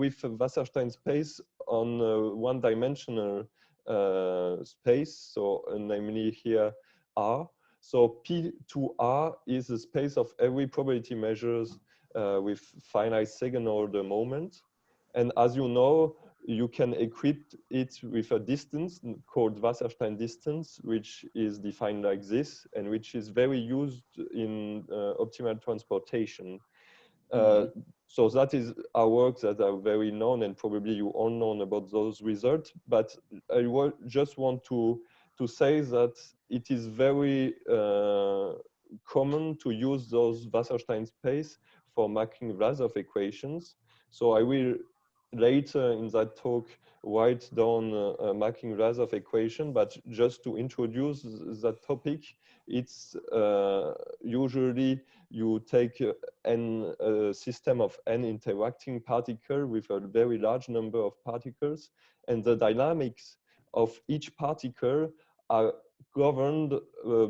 with a Wasserstein space on one-dimensional space, so namely here R. So P2R is the space of every probability measures with finite second order moment. And as you know, you can equip it with a distance called Wasserstein distance, which is defined like this, and which is very used in optimal transportation. So that is our works that are very known, and probably you all know about those results. But I just want to say that it is very common to use those Wasserstein space for McKean-Vlasov equations. So I will later in that talk write down a McKean-Vlasov equation, but just to introduce that topic, it's usually you take a system of n interacting particles with a very large number of particles, and the dynamics of each particle are governed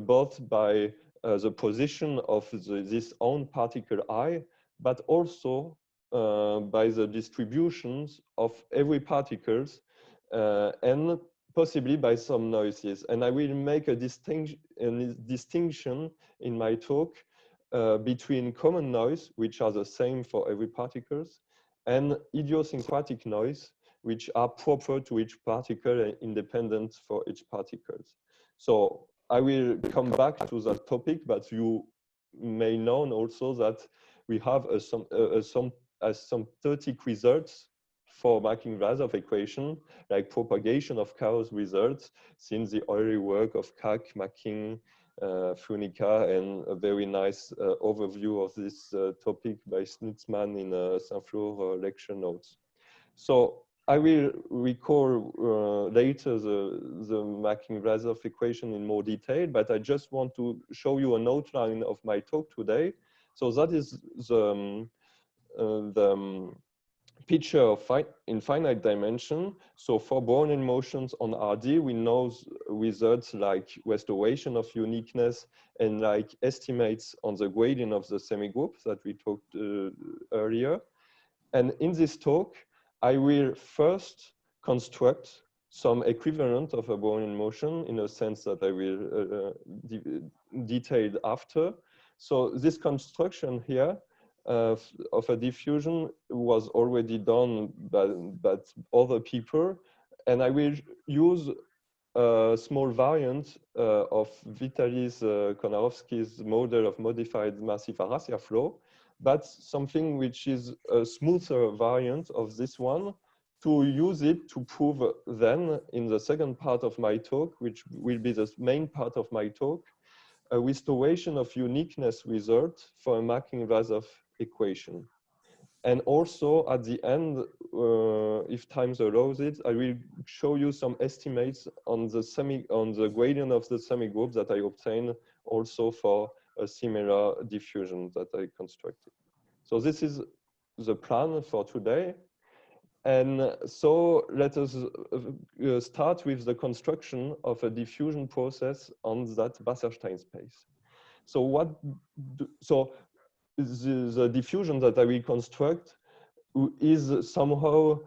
both by the position of this own particle I, but also by the distributions of every particles and possibly by some noises. And I will make a distinction in my talk between common noise, which are the same for every particles, and idiosyncratic noise, which are proper to each particle and independent for each particles. So I will come back to that topic, but you may know also that we have some 30 results for McKean-Vlasov equation, like propagation of chaos results, since the early work of Kac, McKean, Funica, and a very nice overview of this topic by Schnitzman in Saint-Flour lecture notes. So I will recall later the McKean-Vlasov equation in more detail, but I just want to show you an outline of my talk today. So that is the picture of infinite dimension. So for Brownian motions on RD, we know results like restoration of uniqueness and like estimates on the gradient of the semigroup that we talked earlier. And in this talk, I will first construct some equivalent of a Brownian motion in a sense that I will detail after. So this construction here of a diffusion was already done by other people, and I will use a small variant of Vitaly Konarovsky's model of modified massive Arratia flow, but something which is a smoother variant of this one, to use it to prove then in the second part of my talk, which will be the main part of my talk, a restoration of uniqueness result for a McKean-Vlasov equation. And also at the end, if time allows it, I will show you some estimates on the gradient of the semigroup that I obtained also for a similar diffusion that I constructed. So this is the plan for today. And so let us start with the construction of a diffusion process on that Wasserstein space. So the diffusion that I will construct is somehow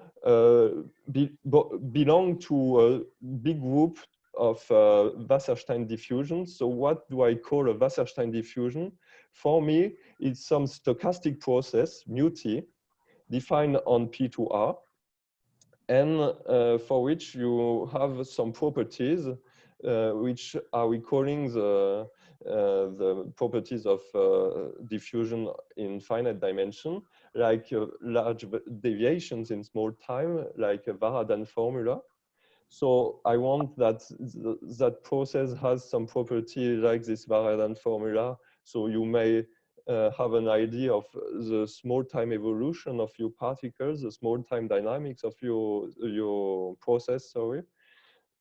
belong to a big group of Wasserstein diffusions. So what do I call a Wasserstein diffusion? For me, it's some stochastic process, mu-t, defined on P2R, and for which you have some properties which are recalling the properties of diffusion in finite dimension, like large deviations in small time, like a Varadan formula. So I want that that process has some property like this Varadan formula. So you may have an idea of the small time evolution of your particles, the small time dynamics of your process, sorry.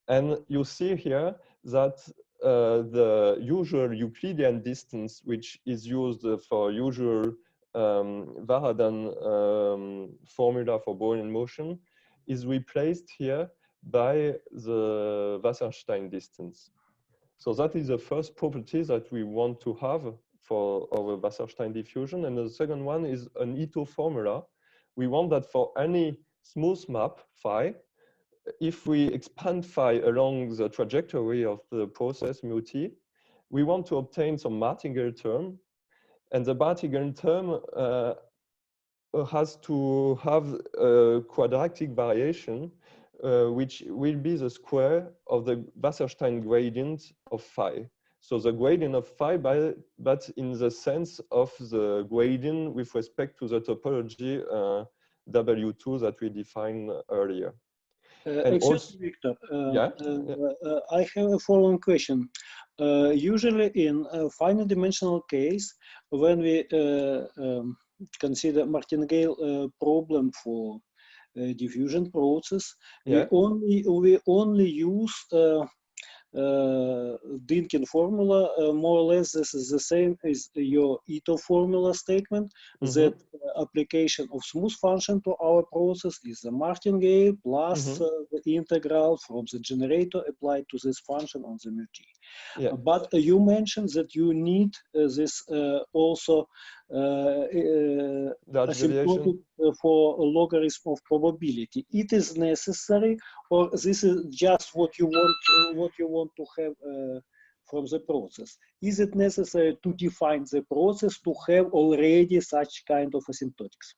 And you see here that the usual Euclidean distance, which is used for usual Varadan formula for Brownian motion, is replaced here by the Wasserstein distance. So that is the first property that we want to have for our Wasserstein diffusion. And the second one is an Ito formula, we want that for any smooth map phi, if we expand phi along the trajectory of the process mu t, we want to obtain some martingale term, and the martingale term has to have a quadratic variation, which will be the square of the Wasserstein gradient of phi. So the gradient of phi, but in the sense of the gradient with respect to the topology W2 that we defined earlier. Excuse me, Victor. I have a following question. Usually in a finite dimensional case, when we consider martingale problem for diffusion process, we only use Dynkin formula. More or less this is the same as your Ito formula statement, that application of smooth function to our process is the martingale plus the integral from the generator applied to this function on the mu t. But you mentioned that you need this also asymptotic for logarithm of probability. It is necessary, or this is just what you want to have from the process? Is it necessary to define the process to have already such kind of asymptotics?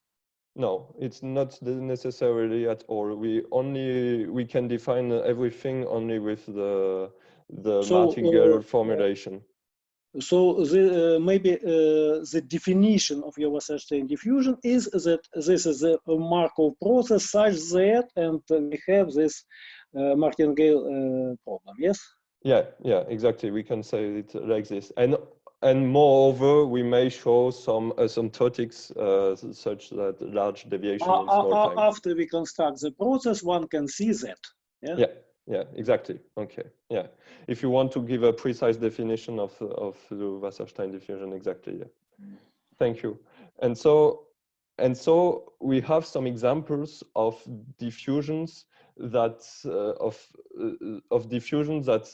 No, it's not necessarily at all. We can define everything only with the martingale formulation. So maybe the definition of your Wasserstein diffusion is that this is a Markov process such that, and we have this martingale problem. Yes. Yeah, exactly. We can say it like this, and moreover, we may show some asymptotics such that large deviation in small time. After we construct the process, one can see that. Yeah, exactly. Okay. Yeah, if you want to give a precise definition of the Wasserstein diffusion, exactly. Yeah. Thank you. And so we have some examples of diffusions that of diffusions that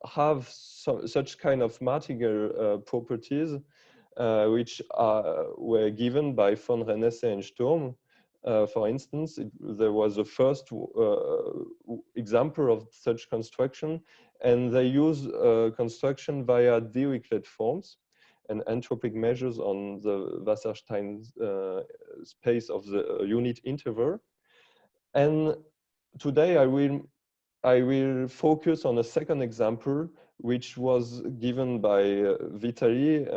have such kind of martingale properties, which were given by von Renesse and Sturm. For instance, there was the first example of such construction, and they use construction via Dirichlet forms and entropic measures on the Wasserstein space of the unit interval. And today I will focus on a second example, which was given by Vitali,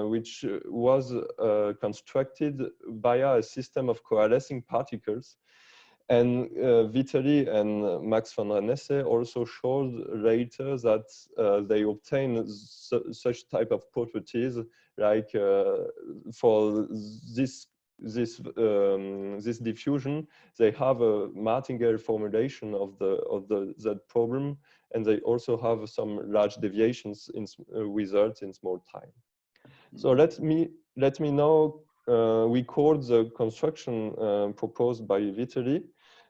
which was constructed via a system of coalescing particles. And Vitali and Max von Renesse also showed later that they obtain such type of properties, like for this diffusion, they have a martingale formulation of that problem, and they also have some large deviations in results in small time. So let me now record the construction proposed by Vitali.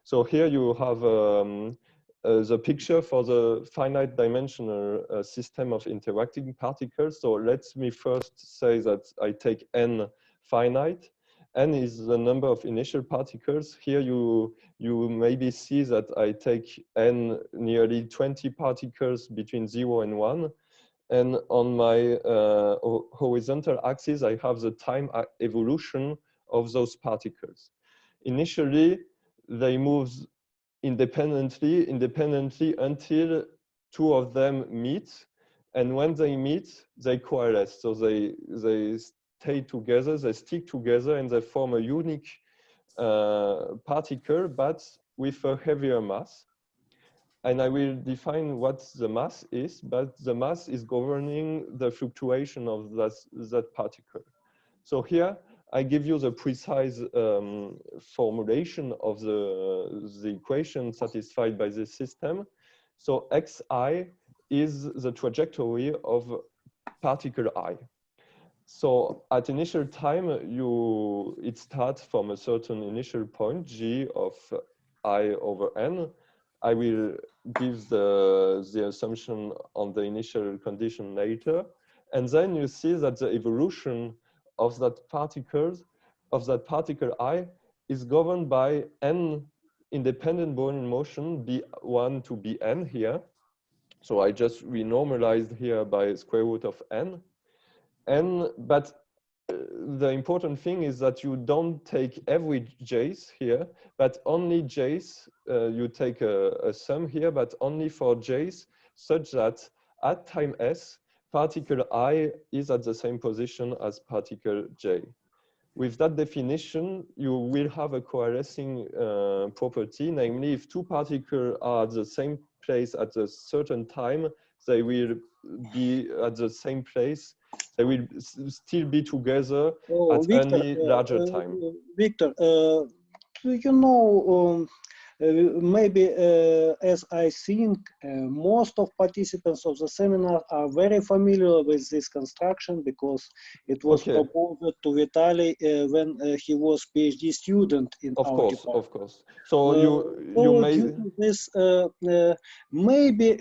So here you have the picture for the finite dimensional system of interacting particles. So let me first say that I take n finite. N is the number of initial particles. Here you maybe see that I take n nearly 20 particles between 0 and 1. And on my horizontal axis, I have the time evolution of those particles. Initially, they move independently until two of them meet. And when they meet, they coalesce. So they stay together, they stick together, and they form a unique particle, but with a heavier mass. And I will define what the mass is, but the mass is governing the fluctuation of that particle. So here, I give you the precise formulation of the equation satisfied by this system. So xi is the trajectory of particle I. So at initial time, it starts from a certain initial point, g of I over n. I will give the assumption on the initial condition later. And then you see that the evolution of that particles of that particle I is governed by n independent Brownian motion B1 to Bn here. So I just renormalized here by square root of n. But the important thing is that you don't take every j's here, but only j's. You take a sum here, but only for j's, such that at time s, particle I is at the same position as particle j. With that definition, you will have a coalescing property, namely if two particles are at the same place at a certain time, they will be at the same place. They will still be together at Victor, any larger time. Victor, you know, maybe as I think most of participants of the seminar are very familiar with this construction because it was proposed to Vitaly when he was PhD student in our department. Of course. So you may this maybe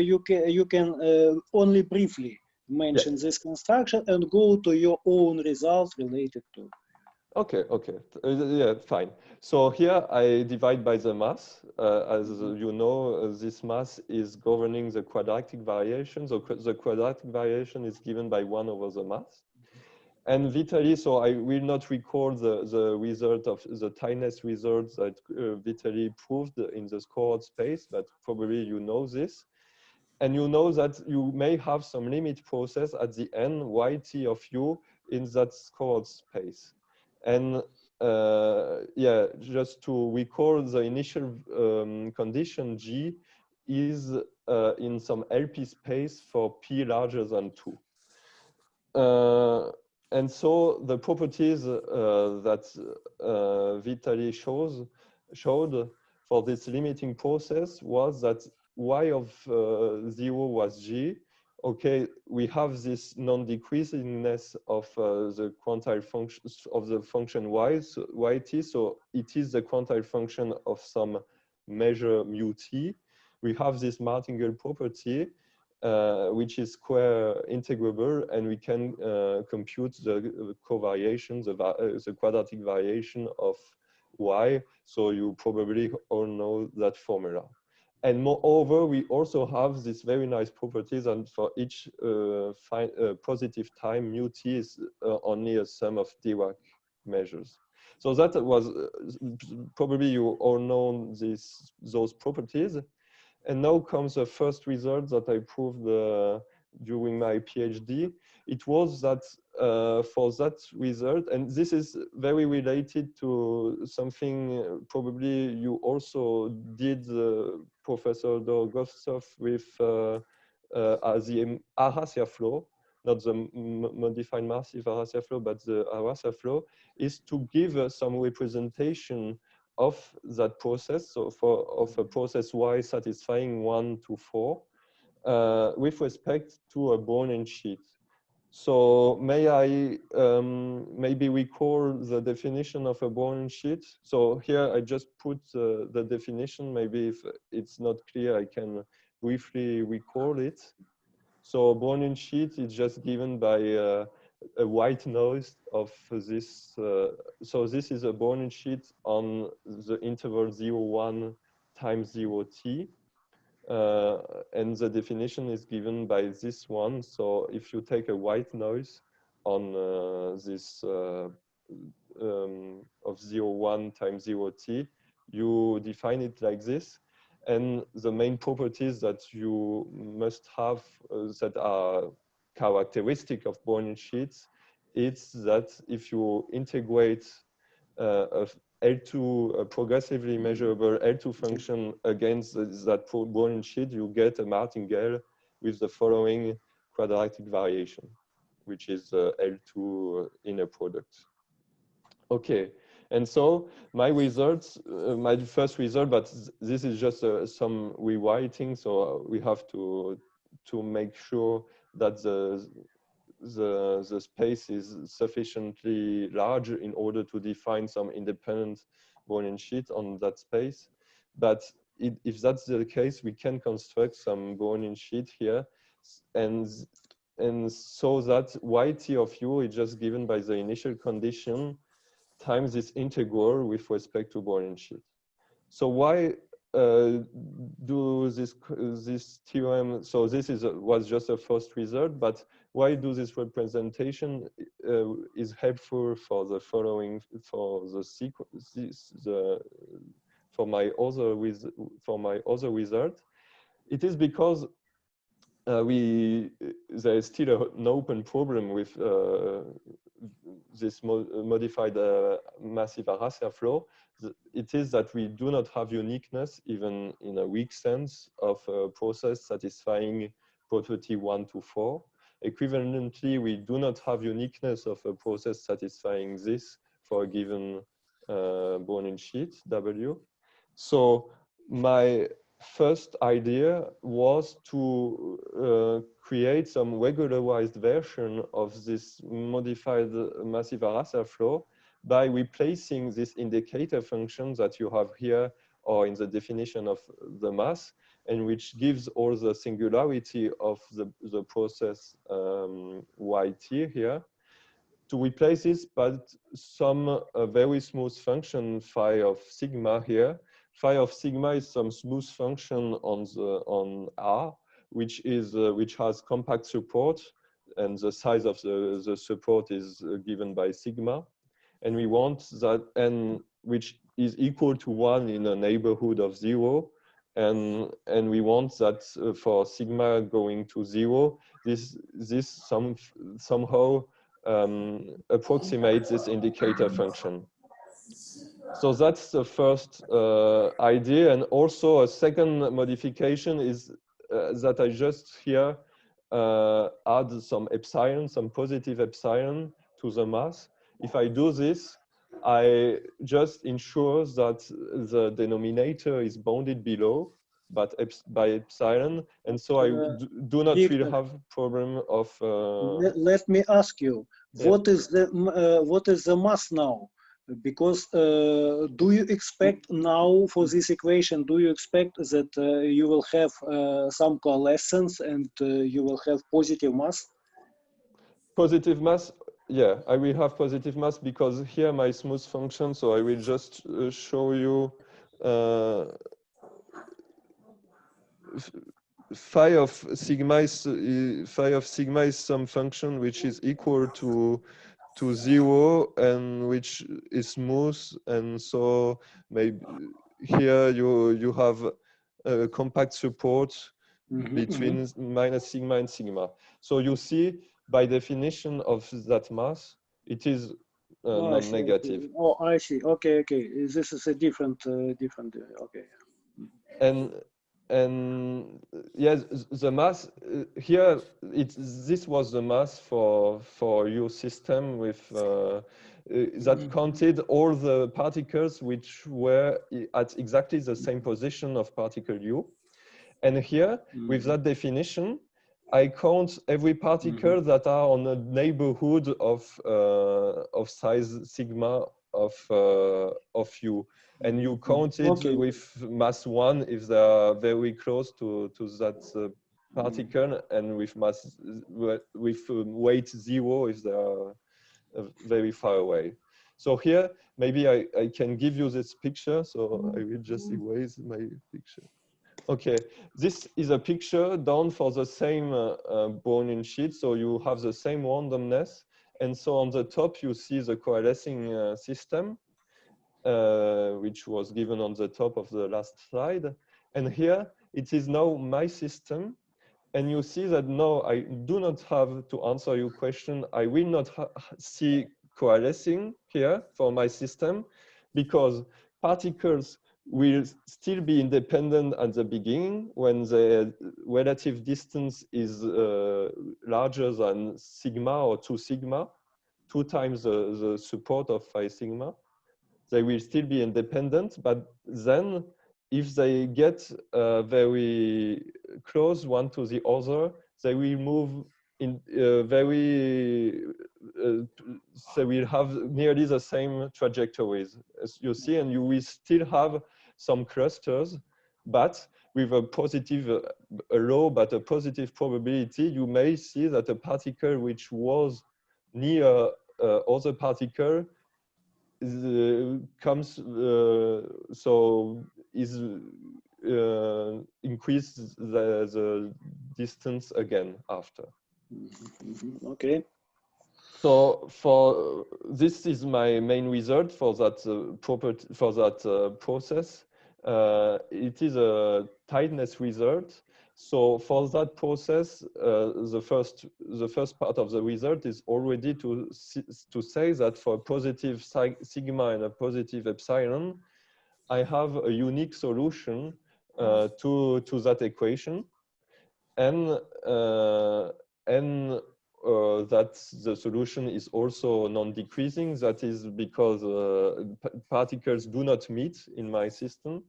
you can only briefly mention this construction and go to your own results related to. Okay. Yeah, fine. So here I divide by the mass. As you know, this mass is governing the quadratic variation. So the quadratic variation is given by 1 over the mass. And Vitaly, so I will not record the result of the tiniest results that Vitaly proved in the cohort space, but probably you know this. And you know that you may have some limit process at the end, yt of u, in that cohort space. And yeah, just to recall, the initial condition G is in some LP space for P larger than 2. And so the properties that Vitaly showed for this limiting process was that y of 0 was G. Okay, we have this non-decreasingness of the quantile function of the function y, so yt. So it is the quantile function of some measure mu t. We have this martingale property, which is square integrable, and we can compute the covariation, the quadratic variation of y. So you probably all know that formula. And moreover, we also have these very nice properties, and for each positive time, mu t is only a sum of Dirac measures. So that was probably you all know those properties. And now comes the first result that I proved during my PhD. It was that for that result, and this is very related to something probably you also did, Professor Jourdain, with the Arratia flow, not the modified massive Arratia flow, but the Arratia flow, is to give some representation of that process, so of a process y satisfying 1 to 4 with respect to a Brownian sheet. So may I maybe recall the definition of a Brownian sheet? So here I just put the definition. Maybe if it's not clear, I can briefly recall it. So Brownian sheet is just given by a white noise of this. So this is a Brownian sheet on the interval 0, 1 times 0 t. And the definition is given by this one. So if you take a white noise on this of 0, 1 times 0 t, you define it like this. And the main properties that you must have that are characteristic of Brownian sheets, it's that if you integrate a L2, a progressively measurable L2 function against that Brownian sheet, you get a martingale with the following quadratic variation, which is L2 inner product. Okay, and so my results, my first result, but this is just some rewriting, so we have to make sure that the space is sufficiently large in order to define some independent Brownian sheet on that space. But if that's the case, we can construct some Brownian sheet here, and so that yt of u is just given by the initial condition times this integral with respect to Brownian sheet. So why do this theorem? So this was just a first result, but why do this representation is helpful for the following, for the sequence, for my other result? It is because there is still an open problem with this modified massive Arratia flow. It is that we do not have uniqueness, even in a weak sense, of a process satisfying property 1 to 4. Equivalently, we do not have uniqueness of a process satisfying this for a given Brownian sheet, W. So my first idea was to create some regularized version of this modified massive Arratia flow by replacing this indicator function that you have here or in the definition of the mass, and which gives all the singularity of the process yt here, to replace this by some very smooth function phi of sigma here. Phi of sigma is some smooth function on R, which has compact support, and the size of the support is given by sigma. And we want that n, which is equal to 1 in a neighborhood of 0. And we want that for sigma going to 0, this somehow approximates this indicator function. So that's the first idea. And also a second modification is that I just here add some epsilon, some positive epsilon to the mass. If I do this, I just ensure that the denominator is bounded below, but by epsilon, and so I do not Victor, really have problem of. Let me ask you, yeah. what is the mass now? Because do you expect now for this equation? Do you expect that you will have some coalescence and you will have positive mass? Positive mass. Yeah, I will have positive mass because here my smooth function, so I will just show you phi of sigma is some function which is equal to 0 and which is smooth, and so maybe here you have a compact support between minus sigma and sigma. So you see, by definition of that mass, it is non-negative. Oh, I see. Okay, okay. This is a different, okay. And yes, the mass here, this was the mass for your system with that counted all the particles which were at exactly the same position of particle u. And here, with that definition, I count every particle that are on a neighborhood of size sigma of u, and you count it with mass 1 if they are very close to that particle, and with mass with weight 0 if they are very far away. So here, maybe I can give you this picture. So I will just erase my picture. Okay, this is a picture done for the same Brownian sheet. So you have the same randomness. And so on the top, you see the coalescing system, which was given on the top of the last slide. And here, it is now my system. And you see that now I do not have to answer your question. I will not see coalescing here for my system, because particles will still be independent at the beginning when the relative distance is larger than sigma or 2 sigma, 2 times the support of phi sigma. They will still be independent, but then if they get very close one to the other, they will move in they will have nearly the same trajectories, as you see, and you will still have some clusters, but with a positive, a low but a positive probability, you may see that a particle which was near other particle comes increase the distance again after. Okay. So for this is my main result for that process. It is a tightness result. So for that process, the first part of the result is already to say that for a positive sigma and a positive epsilon, I have a unique solution to that equation, and that the solution is also non-decreasing. That is because particles do not meet in my system.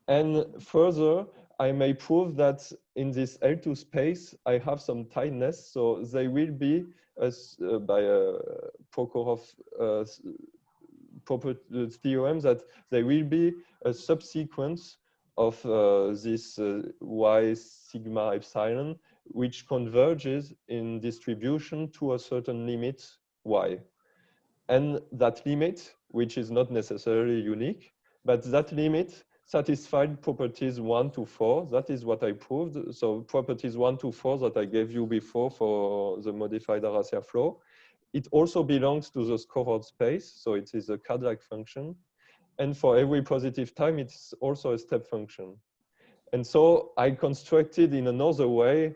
And further, I may prove that in this L2 space, I have some tightness. So they will be, by Prokhorov theorem, that they will be a subsequence of this y sigma epsilon, which converges in distribution to a certain limit y. And that limit, which is not necessarily unique, but that limit satisfied properties 1 to 4. That is what I proved. So properties 1 to 4 that I gave you before for the modified Arratia flow. It also belongs to the scored space. So it is a Cadillac function. And for every positive time, it's also a step function. And so I constructed in another way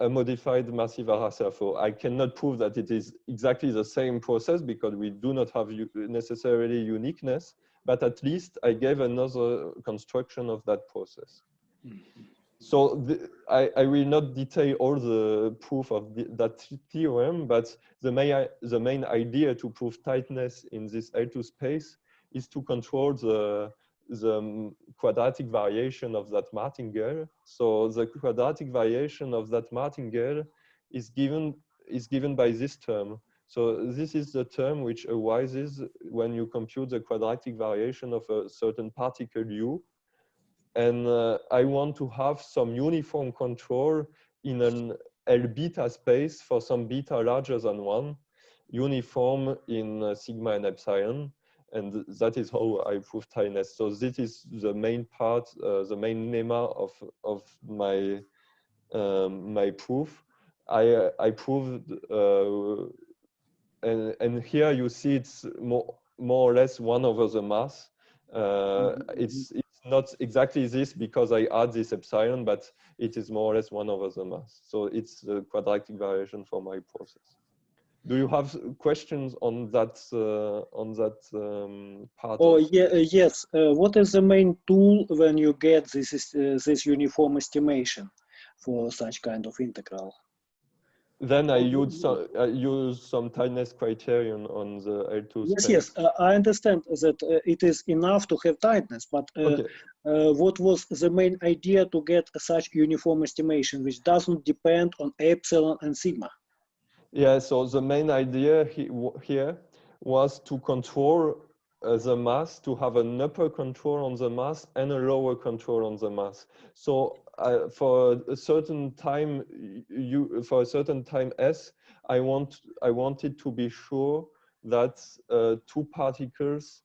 a modified massive Arratia flow. I cannot prove that it is exactly the same process because we do not have necessarily uniqueness, but at least I gave another construction of that process. So I will not detail all the proof of that theorem, but the main idea to prove tightness in this L2 space is to control the quadratic variation of that martingale. So the quadratic variation of that martingale is given by this term. So this is the term which arises when you compute the quadratic variation of a certain particle u. And I want to have some uniform control in an L beta space for some beta larger than 1, uniform in sigma and epsilon. And that is how I prove tightness. So this is the main part, the main lemma of my my proof. I proved, and here you see it's more or less 1 over the mass. It's not exactly this because I add this epsilon, but it is more or less 1 over the mass. So it's the quadratic variation for my process. Do you have questions on that part? Oh, yeah, yes. What is the main tool when you get this uniform estimation for such kind of integral? Then I use some tightness criterion on the L2 yes, space. Yes, I understand that it is enough to have tightness, but Okay. What was the main idea to get such uniform estimation, which doesn't depend on epsilon and sigma? Yeah, so the main idea here was to control the mass, to have an upper control on the mass and a lower control on the mass. So for a certain time, for a certain time s, I wanted to be sure that two particles.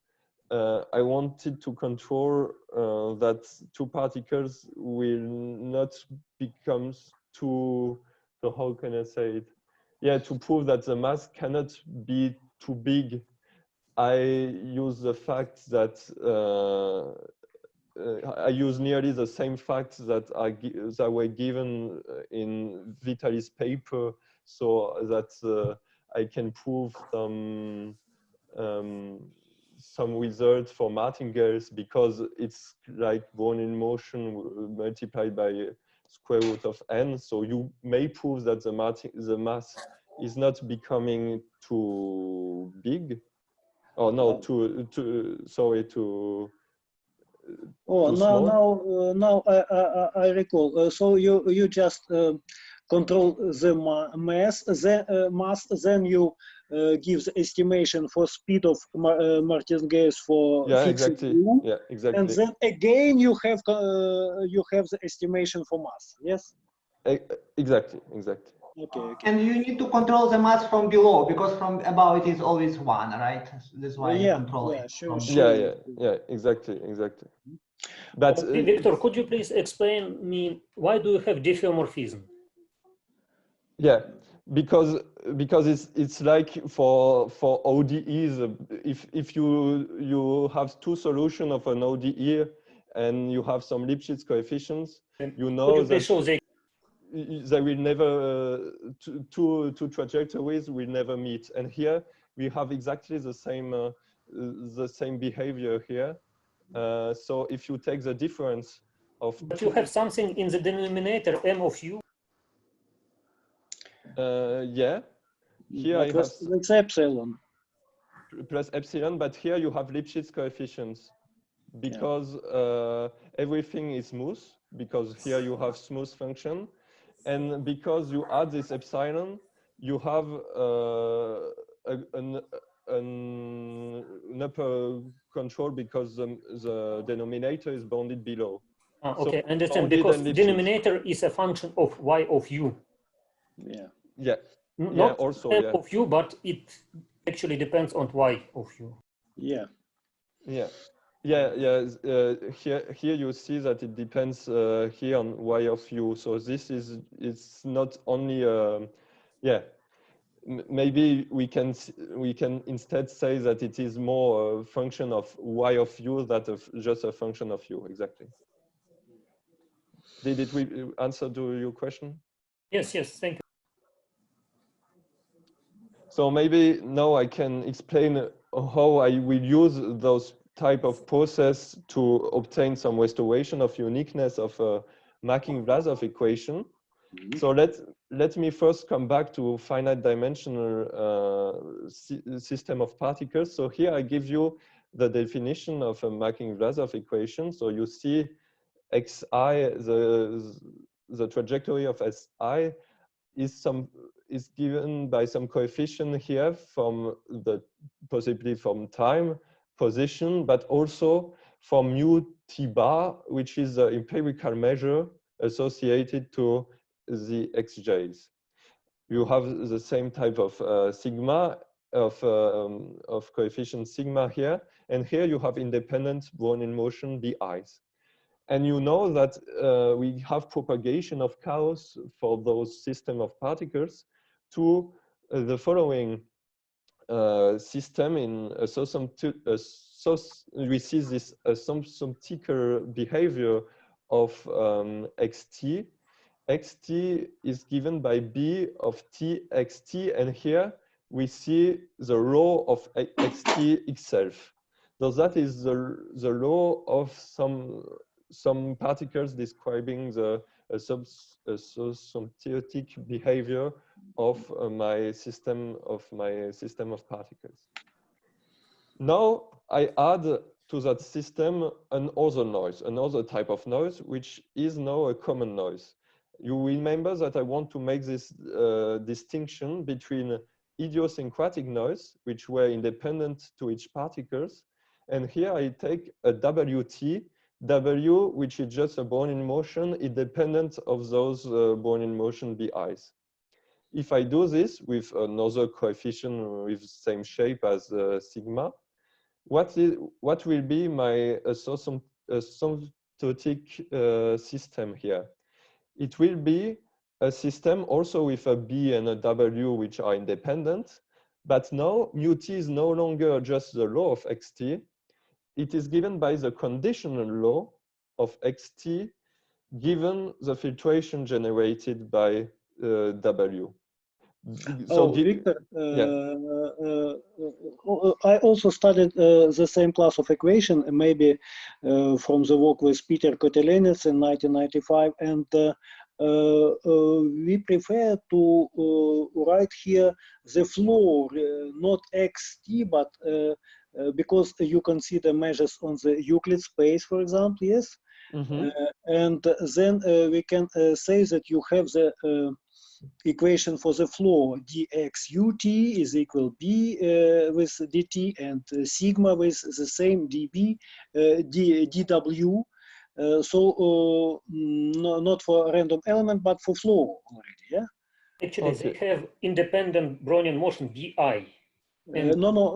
I wanted to control that two particles will not become too. So how can I say it? Yeah, to prove that the mass cannot be too big, I use the fact that I use nearly the same facts that were given in Vitaly's paper, so that I can prove some results for martingales because it's like Brownian motion multiplied by square root of n. So you may prove that the mass is not becoming too big, or no, sorry, too. Oh, now I recall. So you just control the mass, then you give the estimation for speed of martingales for fixed u. Yeah, exactly. And then again you have the estimation for mass. Yes. Exactly. Okay. And you need to control the mass from below, because from above it is always 1, right? That's why you control it. Sure. Yeah, exactly. But Victor, could you please explain me why do you have diffeomorphism? Yeah, because it's like for ODEs, if you have two solutions of an ODE and you have some Lipschitz coefficients, you know that they will never two trajectories will never meet. And here we have exactly the same behavior here. So if you take the difference of but you have something in the denominator m of u. Yeah, here I have it's epsilon plus epsilon, but here you have Lipschitz coefficients because everything is smooth, because here you have smooth function, and because you add this epsilon, you have an upper control because the denominator is bounded below. Okay, so I understand, because denominator is a function of y of u. Not also f of u, but it actually depends on y of u. Here you see that it depends here on y of u. So this is, it's not only maybe we can instead say that it is more a function of y of u than just a function of u. Exactly. Did it answer to your question? Yes, thank you. So maybe now I can explain how I will use those type of process to obtain some restoration of uniqueness of a McKean-Vlasov equation. So let me first come back to finite dimensional system of particles. So here I give you the definition of a McKean-Vlasov equation. So you see xi, the trajectory of Si is given by some coefficient here from possibly from time, position, but also from mu t bar, which is the empirical measure associated to the xj's. You have the same type of sigma of coefficient sigma here, and here you have independent Brownian motion bi's. And you know that we have propagation of chaos for those system of particles to the following system in we see this asymptotical behavior of xt. Xt is given by b of t xt, and here we see the law of xt itself. So that is the law of some particles describing the asymptotic behavior of my system of particles. Now I add to that system another type of noise, which is now a common noise. You remember that I want to make this distinction between idiosyncratic noise, which were independent to each particles, and here I take a WT, W, which is just a Brownian motion, independent of those Brownian motion BIs. If I do this with another coefficient with the same shape as sigma, what will be my asymptotic system here? It will be a system also with a B and a W, which are independent, but now mu t is no longer just the law of xt. It is given by the conditional law of xt given the filtration generated by W. So Victor, I also studied the same class of equation, maybe from the work with Peter Kotelenets in 1995, and we prefer to write here the floor, not xt, but because you consider measures on the Euclid space, for example, yes? Mm-hmm. And then we can say that you have the equation for the floor dx ut is equal b with dt, and sigma with the same db dw. So not for random element, but for floor already, yeah? Actually, Okay. they have independent Brownian motion BI. No.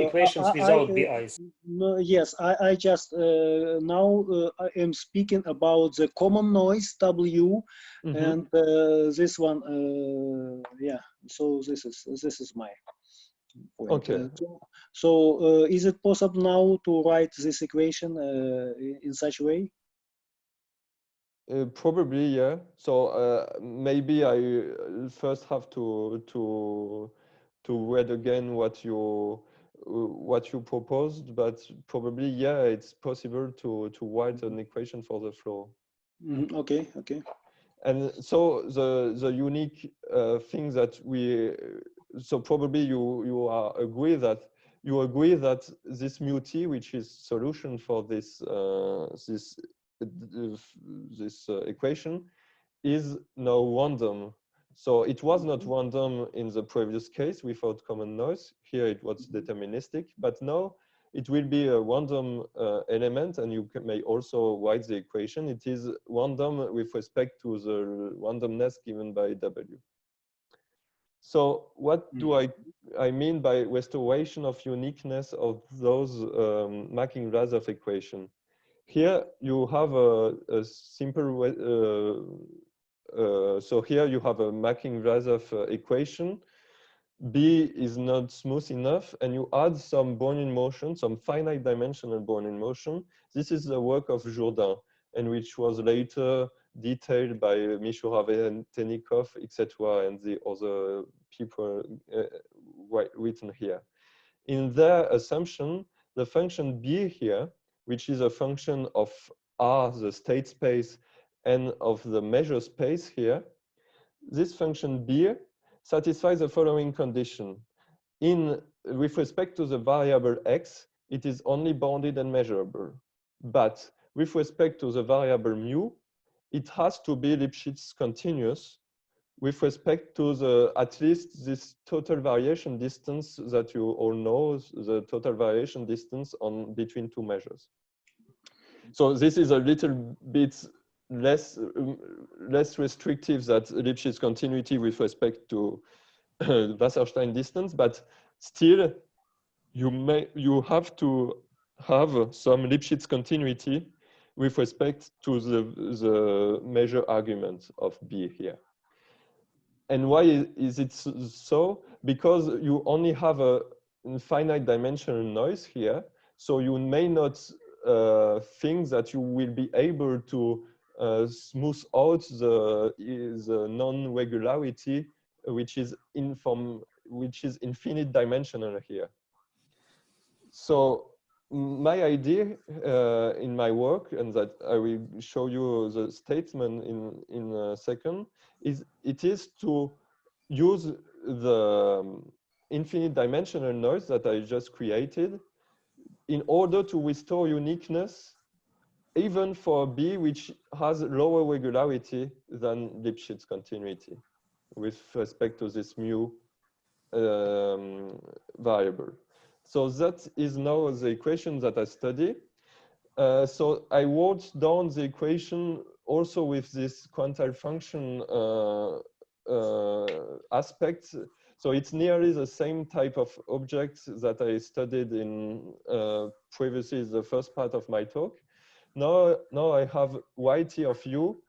Equations without BIs. No, yes, I just now I am speaking about the common noise W, and this one, yeah. So this is my point. Okay. So is it possible now to write this equation in such a way? Probably, yeah. So maybe I first have to read again what you proposed, but probably, yeah, it's possible to write an equation for the flow. Okay. And so the unique thing that so probably you agree that this mu t, which is solution for this equation, is now random. So it was not random in the previous case without common noise. Here it was deterministic, but now it will be a random element, and you may also write the equation. It is random with respect to the randomness given by W. So what do I mean by restoration of uniqueness of those McKean-Vlasov equation? Here you have a simple so here you have a McKean-Vlasov equation. B is not smooth enough, and you add some Brownian motion, some finite dimensional Brownian motion. This is the work of Jourdain, and which was later detailed by Mishurave and Tenikov, etc., and the other people written here. In their assumption, the function B here, which is a function of R, the state space, and of the measure space here, this function B satisfies the following condition. With respect to the variable x, it is only bounded and measurable. But with respect to the variable mu, it has to be Lipschitz-continuous with respect to at least this total variation distance that you all know, the total variation distance between two measures. So this is a little bit less restrictive than Lipschitz continuity with respect to Wasserstein distance, but still you have to have some Lipschitz continuity with respect to the measure argument of B here. And why is it so? Because you only have a finite dimensional noise here, so you may not think that you will be able to smooth out the non-regularity, which is infinite dimensional here. So my idea in my work, and that I will show you the statement in a second, is to use the infinite dimensional noise that I just created in order to restore uniqueness even for B, which has lower regularity than Lipschitz continuity with respect to this mu variable. So that is now the equation that I study. So I wrote down the equation also with this quantile function aspect. So it's nearly the same type of object that I studied in previously the first part of my talk. Now I have yt of u.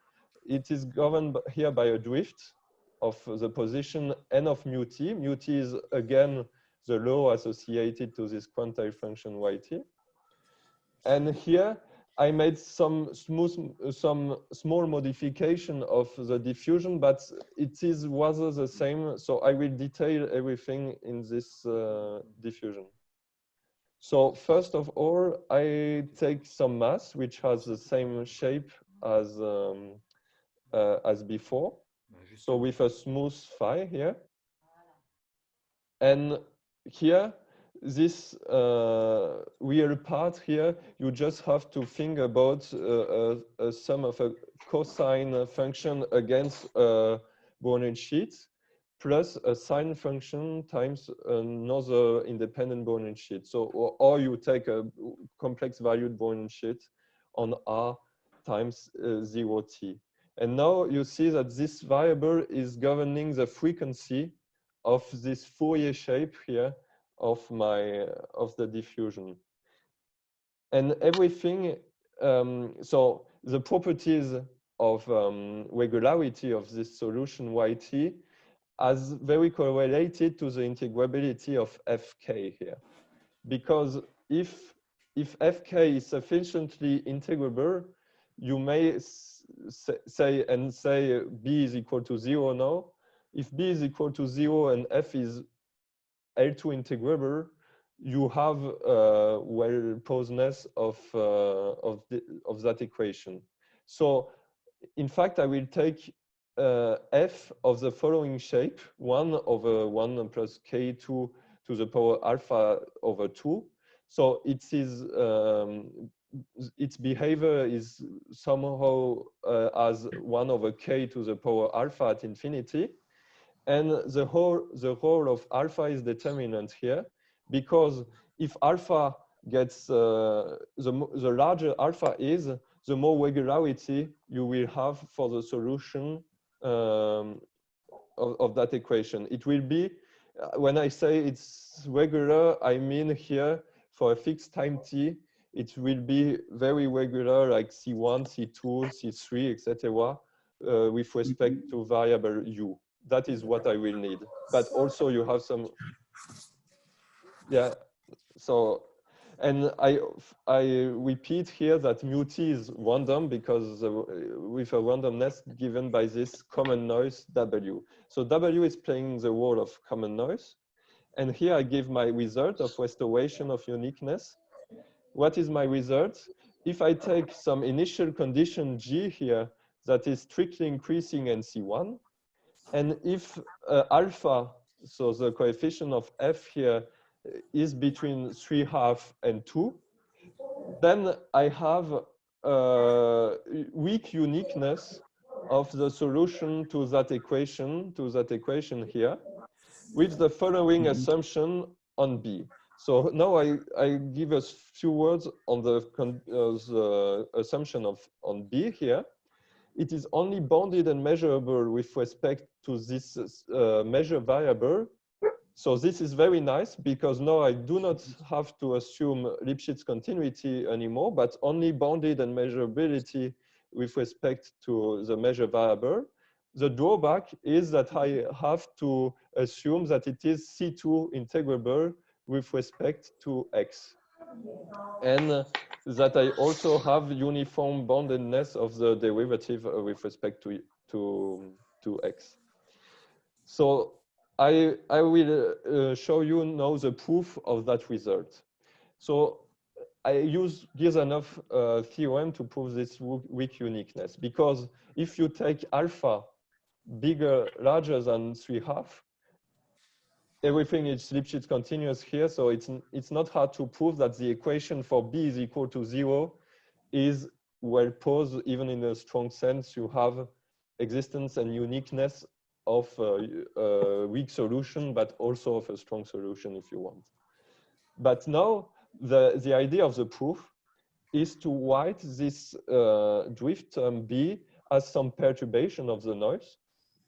It is governed here by a drift of the position n of mu t. Mu t is again the law associated to this quantile function yt. And here I made some small modification of the diffusion, but it is rather the same. So I will detail everything in this diffusion. So first of all, I take some mass which has the same shape as before. So with a smooth phi here. And here, this real part here, you just have to think about a sum of a cosine function against a Brownian sheet plus a sine function times another independent Brownian sheet. So, or you take a complex valued Brownian sheet on R times 0t. And now you see that this variable is governing the frequency of this Fourier shape here of the diffusion. And everything, so the properties of regularity of this solution YT as very correlated to the integrability of Fk here. Because if Fk is sufficiently integrable, you may say B is equal to 0 now. If B is equal to 0 and F is L2 integrable, you have well-posedness of that equation. So in fact, I will take F of the following shape, 1 over 1 plus K2 to the power alpha over 2. So it is its behavior is somehow as 1 over K to the power alpha at infinity. And the role of alpha is determinant here, because if alpha gets, the larger alpha is, the more regularity you will have for the solution of that equation. It will be, when I say it's regular, I mean here for a fixed time t, it will be very regular, like C1, C2, C3, etc., with respect to variable u. That is what I will need. But also you have some, yeah, so, and I repeat here that mu t is random because with a randomness given by this common noise W. So W is playing the role of common noise. And here I give my result of restoration of uniqueness. What is my result? If I take some initial condition G here that is strictly increasing in C1, and if alpha, so the coefficient of F here, is between 3/2 and 2, then I have weak uniqueness of the solution to that equation here, with the following assumption on B. So now I give us few words on the assumption on B here. It is only bounded and measurable with respect to this measure variable. So this is very nice because now I do not have to assume Lipschitz continuity anymore, but only bounded and measurability with respect to the measure variable. The drawback is that I have to assume that it is C2 integrable with respect to X. And that I also have uniform boundedness of the derivative with respect to X. So I will show you now the proof of that result. So I use Girsanov theorem to prove this weak uniqueness, because if you take alpha larger than 3/2, everything is Lipschitz continuous here, so it's not hard to prove that the equation for B is equal to 0 is well posed, even in a strong sense. You have existence and uniqueness of a weak solution, but also of a strong solution if you want. But now the idea of the proof is to write this drift term B as some perturbation of the noise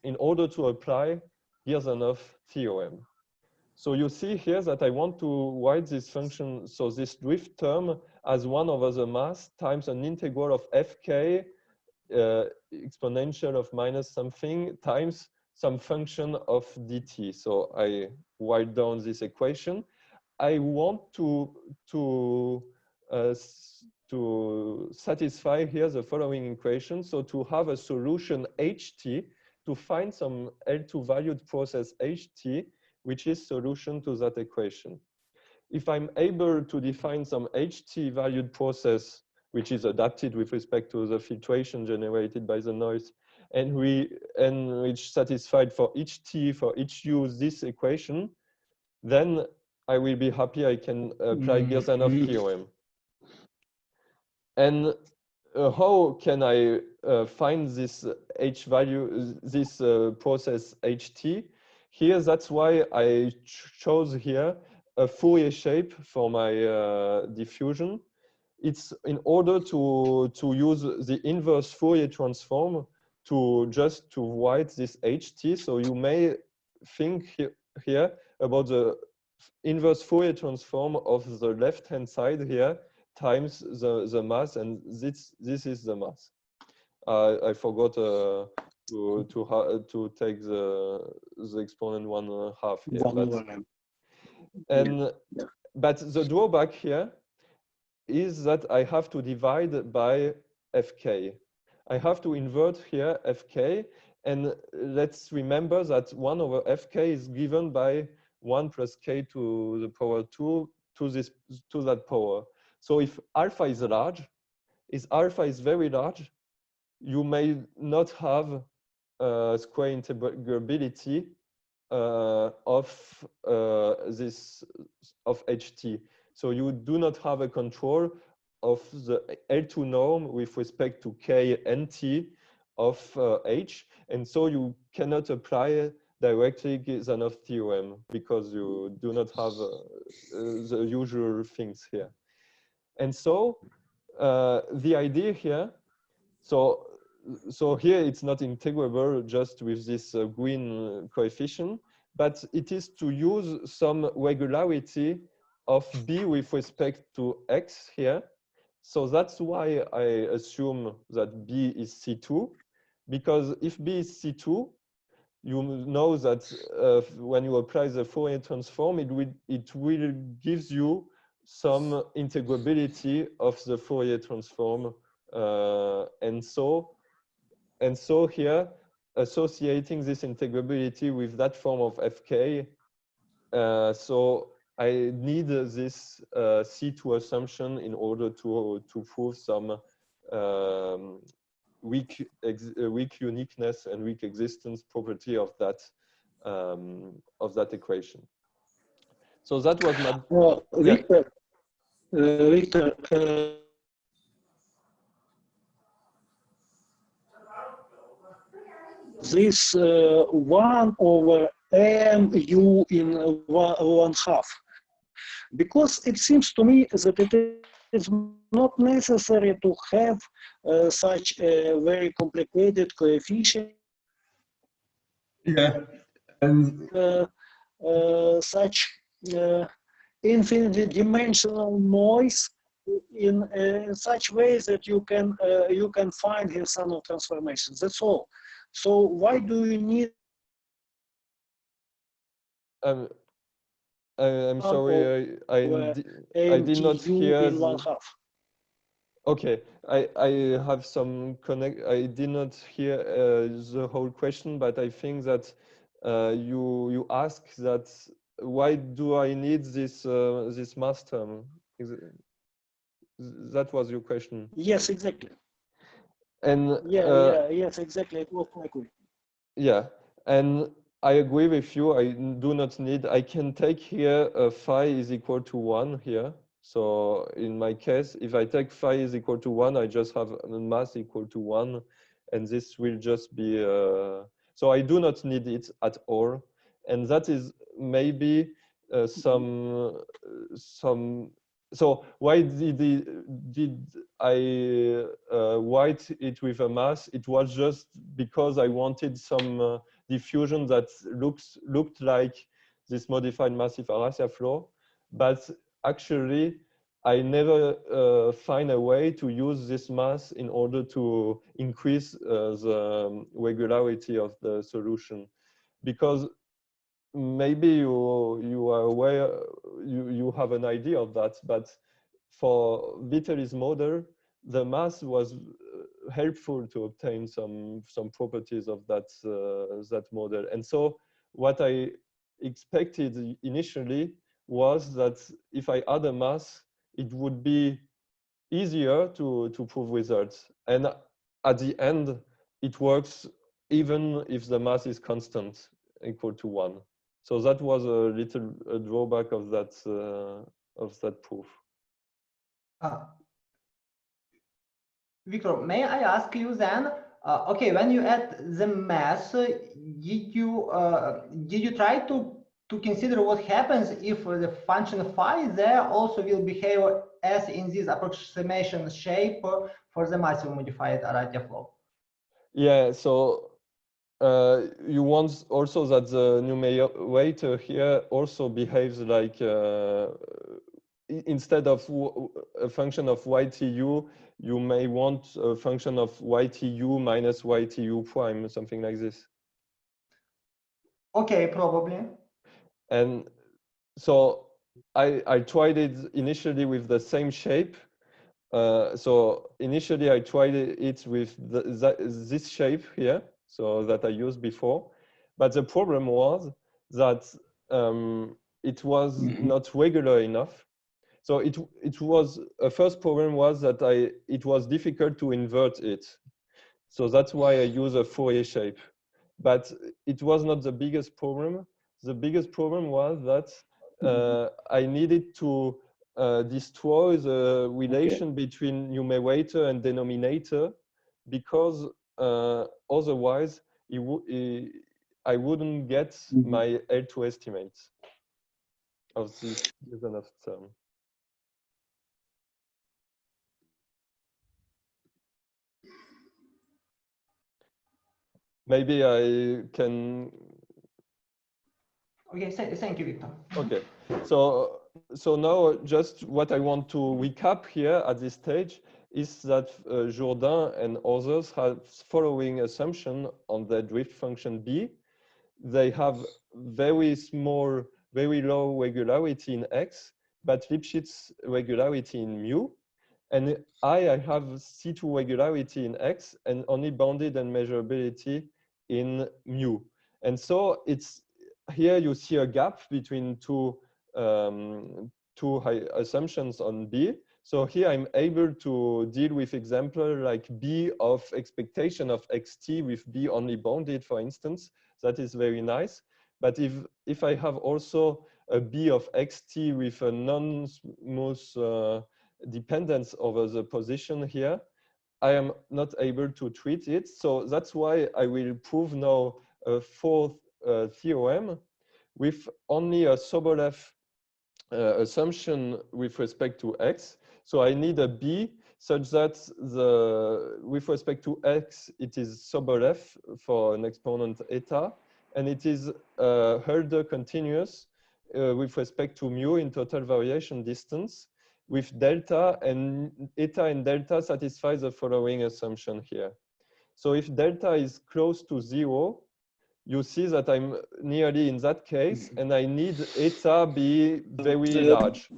in order to apply Girsanov theorem. So you see here that I want to write this function, so this drift term as 1 over the mass times an integral of Fk exponential of minus something times some function of dt. So I write down this equation. I want to satisfy here the following equation. So to have a solution Ht, to find some L2 valued process Ht, which is solution to that equation. If I'm able to define some Ht valued process, which is adapted with respect to the filtration generated by the noise, and which satisfied for each t, for each u, this equation, then I will be happy I can apply Girsanov theorem. And how can I find this H value, this process Ht? Here, that's why I chose here a Fourier shape for my diffusion. It's in order to use the inverse Fourier transform to write this ht. So you may think here about the inverse Fourier transform of the left-hand side here times the mass, and this is the mass. I forgot to take the exponent 1/2 here. But the drawback here is that I have to divide by fk. I have to invert here fk, and let's remember that 1 over fk is given by 1 plus k to the power 2 to that power. So if alpha is large, if alpha is very large, you may not have square integrability of ht. So you do not have a control of the L2 norm with respect to k and t of h, and so you cannot apply directly Zanoff theorem because you do not have the usual things here. And so the idea here, so here it's not integrable just with this green coefficient, but it is to use some regularity of b with respect to x here. So that's why I assume that b is C2, because if b is C2, you know that when you apply the Fourier transform, it will gives you some integrability of the Fourier transform, and so here associating this integrability with that form of fk. So I need this C2 assumption in order to prove some weak uniqueness and weak existence property of that equation. So that was my. Victor, this 1 over mu in 1/2, because it seems to me that it is not necessary to have such a very complicated coefficient, such infinite dimensional noise in such ways that you can find here Zanoff transformations. That's all. So why do you need? I'm sorry, I did not hear. In 1/2. Okay, I have some connect. I did not hear the whole question, but I think that you asked that why do I need this this mass term? That was your question. Yes, exactly. And yes, exactly. It was my question. Yeah, and I agree with you. I do not need. I can take here phi is equal to 1 here. So in my case, if I take phi is equal to 1, I just have a mass equal to 1, and this will just be. So I do not need it at all, and that is maybe some. So why did I write it with a mass? It was just because I wanted some diffusion that looked like this modified massive Arratia flow, but actually I never find a way to use this mass in order to increase the regularity of the solution, because maybe you are aware, you have an idea of that, but for Vitelli's model, the mass was helpful to obtain some properties of that that model. And so what I expected initially was that if I add a mass, it would be easier to prove results. And at the end, it works even if the mass is constant, equal to 1. So that was a little drawback of that proof. Victor, may I ask you then? Okay, when you add the mass, did you try to consider what happens if the function phi there also will behave as in this approximation shape for the massive modified Arratia flow? Yeah, so you want also that the numerator here also behaves like instead of a function of ytu, you may want a function of ytu minus ytu prime, something like this. Okay, probably. And so I tried it initially with the same shape. So initially I tried it with this shape here, so that I used before. But the problem was that it was not regular enough. So it was a first problem was that it was difficult to invert it. So that's why I use a Fourier shape. But it was not the biggest problem. The biggest problem was that I needed to destroy the relation between numerator and denominator, because otherwise I wouldn't get my L2 estimate of this Lyapunov term. Maybe I can. Okay, thank you, Victor. Okay, so now just what I want to recap here at this stage is that Jourdain and others have following assumption on the drift function B. They have very small, very low regularity in X, but Lipschitz regularity in mu. And I have C2 regularity in X and only bounded and measurability in mu. And so it's here you see a gap between two high assumptions on B. So here I'm able to deal with example like B of expectation of XT with B only bounded, for instance. That is very nice. But if I have also a B of XT with a non-smooth dependence over the position here, I am not able to treat it. So that's why I will prove now a fourth theorem with only a Sobolev assumption with respect to X. So I need a B such that with respect to X, it is Sobolev for an exponent eta, and it is Hölder continuous with respect to mu in total variation distance, with delta, and eta and delta satisfy the following assumption here. So if delta is close to 0, you see that I'm nearly in that case, and I need eta be very large.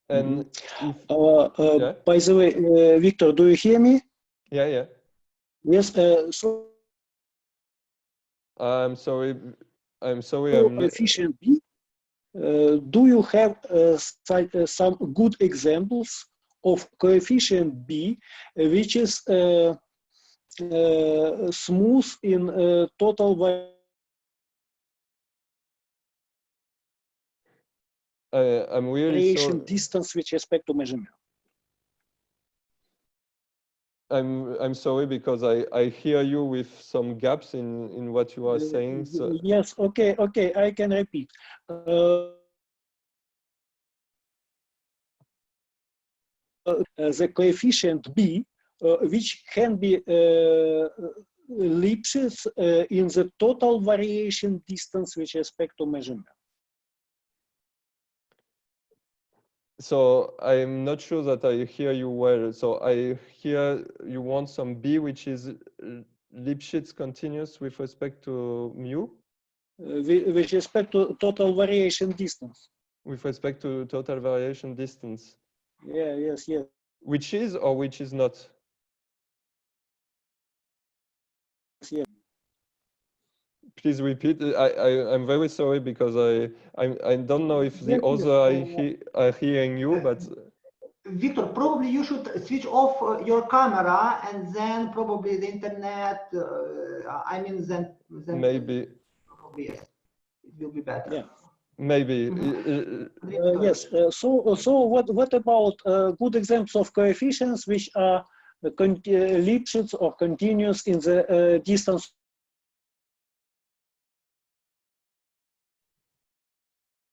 And yeah. By the way, Victor, do you hear me? Yeah, yeah. Yes. So I'm sorry. Coefficient B. Do you have some good examples of coefficient B, which is smooth in total I'm really variation sorry. distance with respect to measurement? I'm sorry because I hear you with some gaps in what you are saying. So. Yes. Okay. Okay. I can repeat. The coefficient B, which can be Lipschitz in the total variation distance with respect to measurement. So I'm not sure that I hear you well. So I hear you want some B, which is Lipschitz-continuous with respect to mu? With respect to total variation distance. With respect to total variation distance. Yeah, yes, yes. Which is or which is not? Yeah. Please repeat. I'm very sorry because I don't know if the other are hearing you, but Victor, probably you should switch off your camera and then probably the internet. I mean, then maybe. Probably yes, it will be better. Yeah. Maybe. Yes. So what about good examples of coefficients which are Lipschitz or continuous in the distance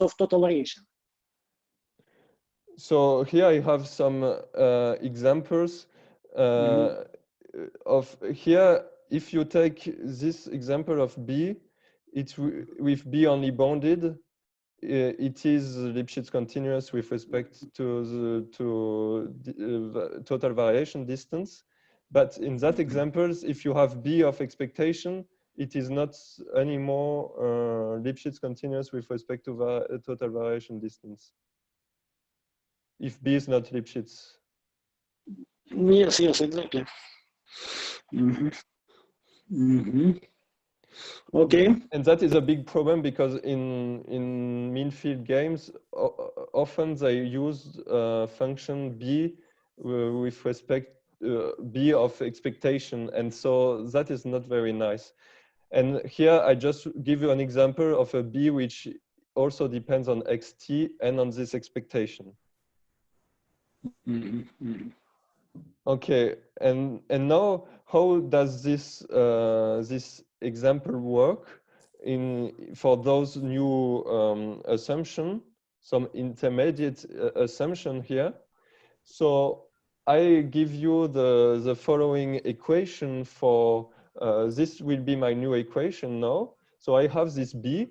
of total variation? So here I have some examples. of here, if you take this example of B, with B only bounded, it is Lipschitz-continuous with respect to the total variation distance. But in that examples, if you have B of expectation, it is not anymore Lipschitz-continuous with respect to the total variation distance. If B is not Lipschitz. Yes, exactly. Okay. And that is a big problem because in mean field games, often they use function B with respect B of expectation, and so that is not very nice. And here I just give you an example of a B which also depends on xt and on this expectation. Okay, and now how does this this example work for those new assumption, some intermediate assumption here? So I give you the following equation for this will be my new equation now. So I have this B,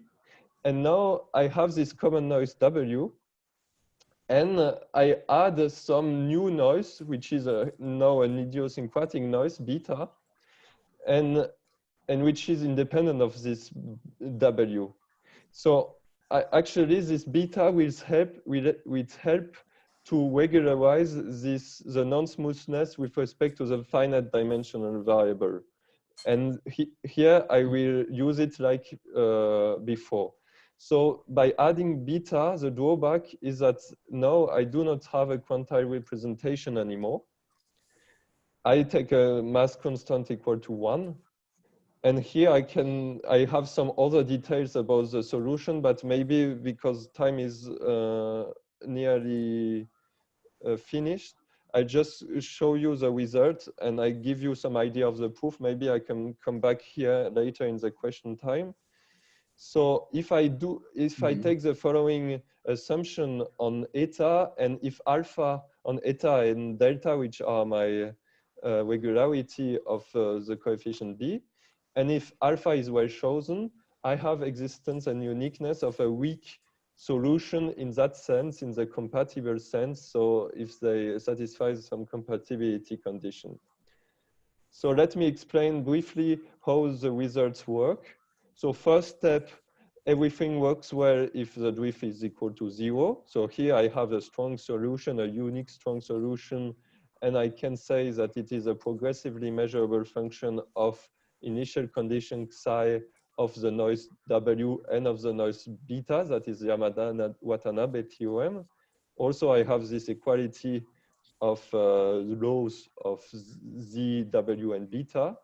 and now I have this common noise W. And I add some new noise, which is now an idiosyncratic noise, beta, and which is independent of this W. So actually, this beta will help to regularize the non-smoothness with respect to the finite dimensional variable. And here I will use it like before. So by adding beta, the drawback is that now I do not have a quantile representation anymore. I take a mass constant equal to 1. And here I have some other details about the solution, but maybe because time is nearly finished, I just show you the result and I give you some idea of the proof. Maybe I can come back here later in the question time. So if I take the following assumption on eta, and if alpha on eta and delta, which are my regularity of the coefficient B, and if alpha is well chosen, I have existence and uniqueness of a weak solution in that sense, in the compatible sense. So if they satisfy some compatibility condition. So let me explain briefly how the results work. So first step, everything works well if the drift is equal to 0. So here I have a strong solution, a unique strong solution, and I can say that it is a progressively measurable function of initial condition psi of the noise W and of the noise beta, that is Yamada-Watanabe theorem. Also, I have this equality of laws of Z, W, and beta.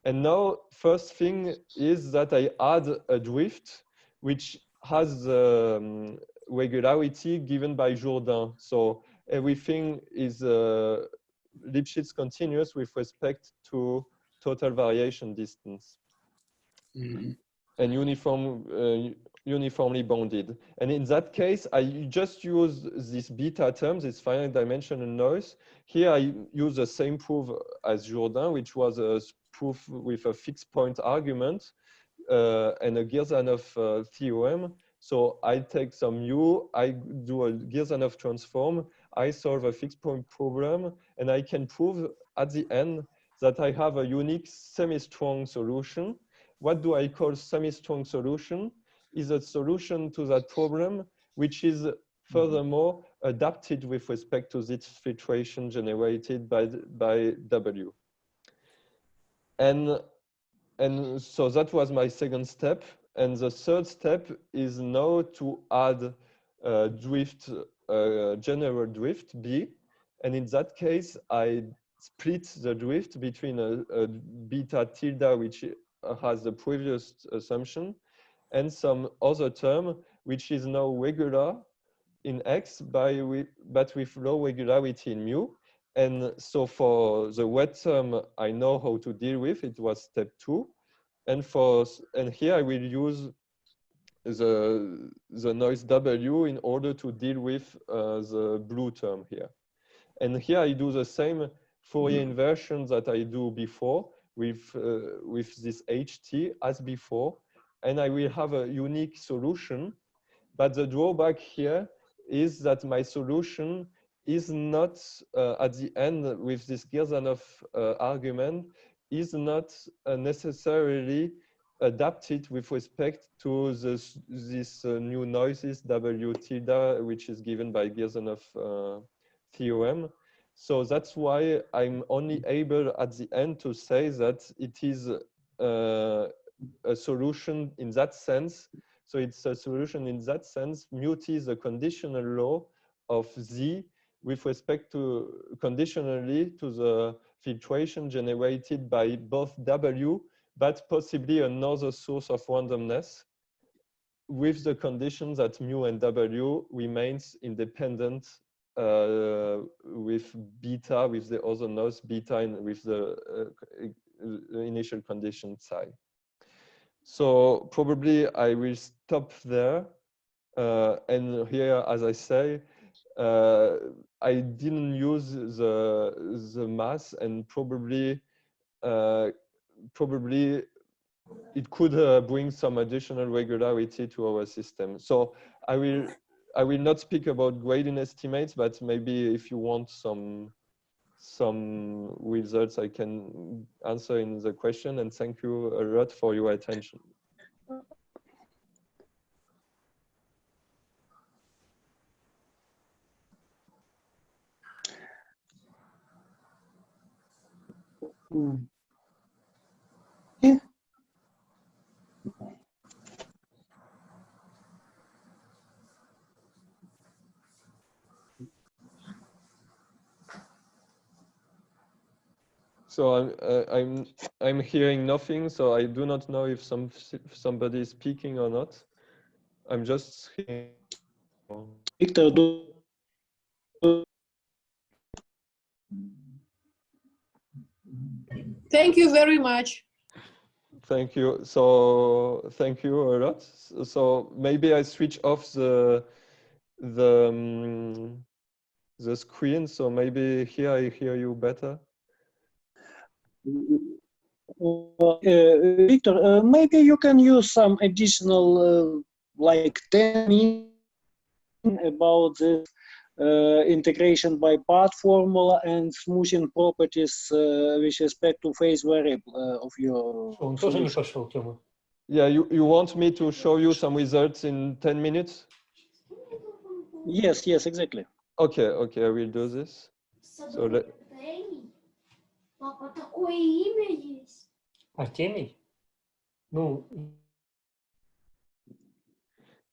And now, first thing is that I add a drift, which has regularity given by Jourdain. So everything is Lipschitz-continuous with respect to total variation distance. And uniformly bounded. And in that case, I just use this beta term, this finite dimensional noise. Here I use the same proof as Jourdain, which was a proof with a fixed point argument and a Girzanov theorem. So I take some mu, I do a Girzanov transform, I solve a fixed point problem, and I can prove at the end that I have a unique semi-strong solution. What do I call semi-strong solution? Is a solution to that problem, which is furthermore adapted with respect to this filtration generated by W. And so that was my second step. And the third step is now to add drift, general drift B. And in that case, I split the drift between a beta tilde, which has the previous assumption, and some other term, which is now regular in X, but with low regularity in mu. And so for the wet term, I know how to deal with. It was step 2. And here I will use the noise W in order to deal with the blue term here. And here I do the same Fourier inversion that I do before with this HT as before, and I will have a unique solution. But the drawback here is that my solution is not at the end with this Girzanov argument is not necessarily adapted with respect to this new noises W tilde, which is given by Girzanov theorem. So that's why I'm only able at the end to say that it is a solution in that sense. So it's a solution in that sense. Mu t is a conditional law of Z with respect to conditionally to the filtration generated by both W, but possibly another source of randomness, with the condition that mu and W remains independent with beta, with the other noise beta, and with the initial condition psi. So probably I will stop there. And here, as I say, I didn't use the mass, and probably it could bring some additional regularity to our system. So I will not speak about gradient estimates, but maybe if you want some results, I can answer in the question. And thank you a lot for your attention. So I'm hearing nothing. So I do not know if somebody is speaking or not. I'm just hearing. Victor, Thank you very much. Thank you. So thank you a lot. So maybe I switch off the screen. So maybe here I hear you better. Victor, maybe you can use some additional like 10 minutes about this integration by path formula and smoothing properties with respect to phase variable of your Он тоже не пошел, Тёма. Yeah, you want me to show you some results in 10 minutes? Yes, yes, exactly. Okay, okay, I will do this. So Папа, такое имя есть. Артемий? Ну,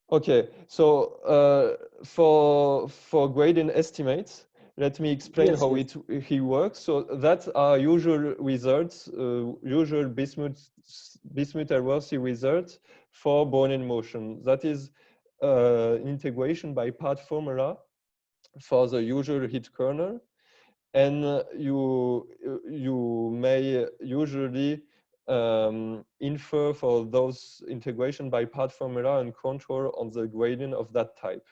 okay, so for gradient estimates, let me explain Yes, how yes. he works. So that's our usual results, usual Bismut-Elworthy results for Brownian motion. That is integration by path formula for the usual hit kernel. And you may usually infer for those integration by path formula and control on the gradient of that type.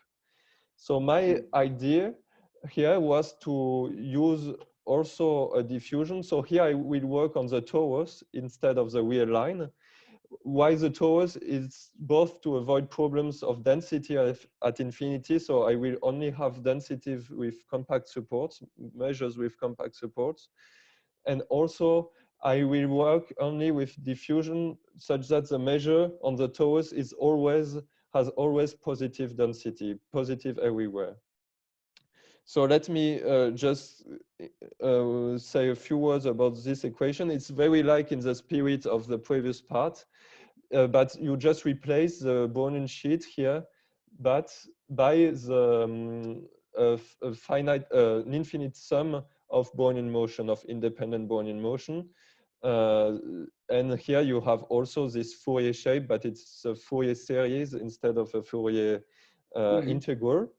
So my idea here was to use also a diffusion. So here I will work on the torus instead of the real line. Why the torus is both to avoid problems of density at infinity. So I will only have density with compact supports, measures with compact supports. And also I will work only with diffusion such that the measure on the torus has always positive density, positive everywhere. So let me just say a few words about this equation. It's very like in the spirit of the previous part, but you just replace the Brownian sheet here, but by the an infinite sum of Brownian motion, of independent Brownian motion. And here you have also this Fourier shape, but it's a Fourier series instead of a Fourier integral.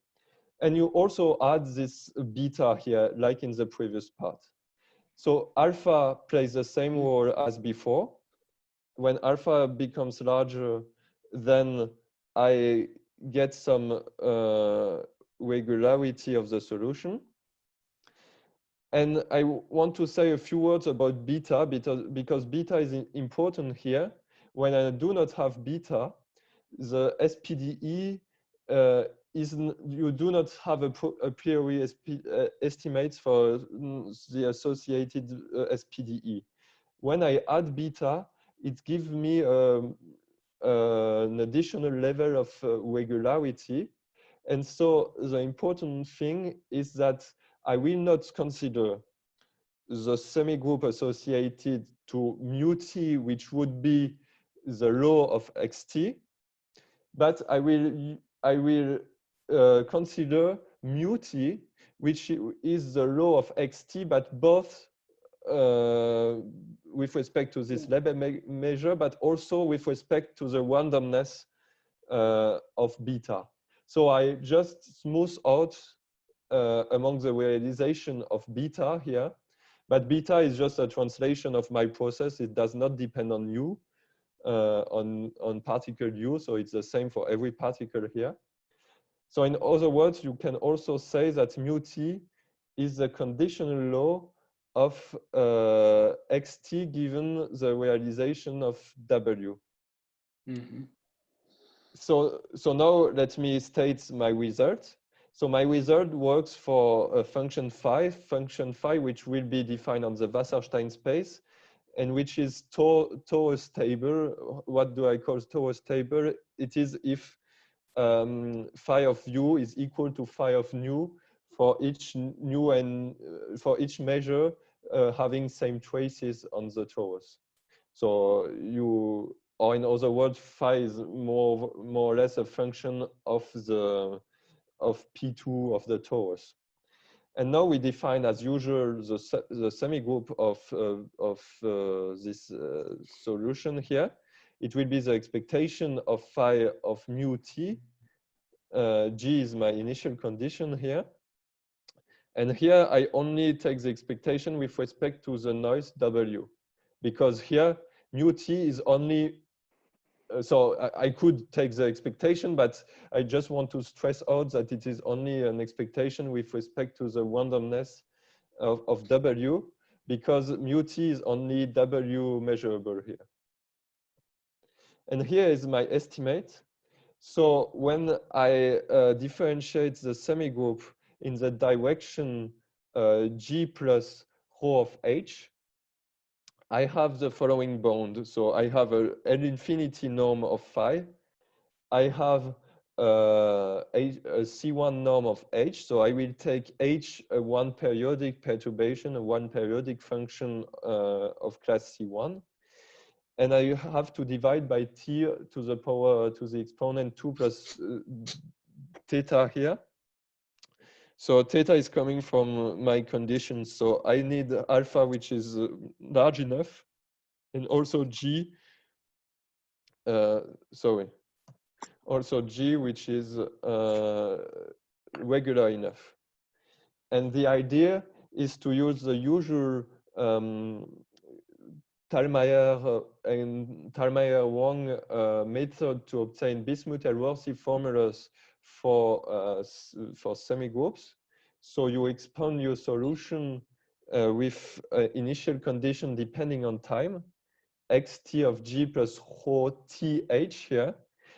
And you also add this beta here, like in the previous part. So alpha plays the same role as before. When alpha becomes larger, then I get some regularity of the solution. And I want to say a few words about beta because beta is important here. When I do not have beta, the SPDE you do not have a priori estimates for the associated SPDE. When I add beta, it gives me an additional level of regularity. And so the important thing is that I will not consider the semigroup associated to mu t, which would be the law of xt, but I will consider mu t, which is the law of xt, but both with respect to this label measure, but also with respect to the randomness of beta. So I just smooth out among the realization of beta here, but beta is just a translation of my process. It does not depend on u, on particle u, so it's the same for every particle here. So in other words, you can also say that mu t is the conditional law of xt given the realization of w. Mm-hmm. So now let me state my result. So my result works for a function phi, which will be defined on the Wasserstein space, and which is torus stable. What do I call torus stable? It is if phi of u is equal to phi of nu for each nu and for each measure having same traces on the torus. So or in other words, phi is more or less a function of P2 of the torus. And now we define, as usual, the semigroup of this solution here. It will be the expectation of phi of mu t. G is my initial condition here. And here I only take the expectation with respect to the noise W, because here mu t is only, so I could take the expectation, but I just want to stress out that it is only an expectation with respect to the randomness of W, because mu t is only W measurable here. And here is my estimate. So when I differentiate the semigroup in the direction G plus rho of H, I have the following bound. So I have a L infinity norm of phi. I have a C1 norm of H. So I will take H a one periodic perturbation, a one periodic function of class C1. And I have to divide by t to the power to the exponent 2 plus theta here. So theta is coming from my conditions. So I need alpha, which is large enough, and also G, also G, which is regular enough. And the idea is to use the usual Thalmayr and Thalmayr-Wang method to obtain Bismut-Elworthy formulas for semigroups. So you expand your solution with initial condition depending on time, xt of g plus rho th here.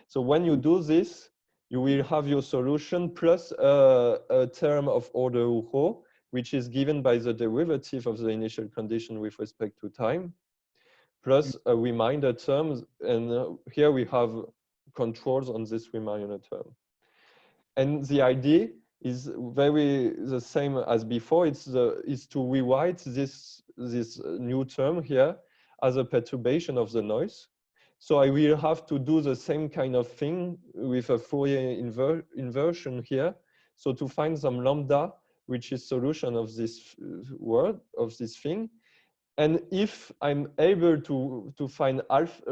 So when you do this, you will have your solution plus a term of order rho, which is given by the derivative of the initial condition with respect to time, plus a reminder term, and here we have controls on this reminder term. And the idea is very the same as before. Is to rewrite this new term here as a perturbation of the noise. So I will have to do the same kind of thing with a Fourier inversion here. So to find some lambda, which is solution of this word, of this thing. And if I'm able to find alpha,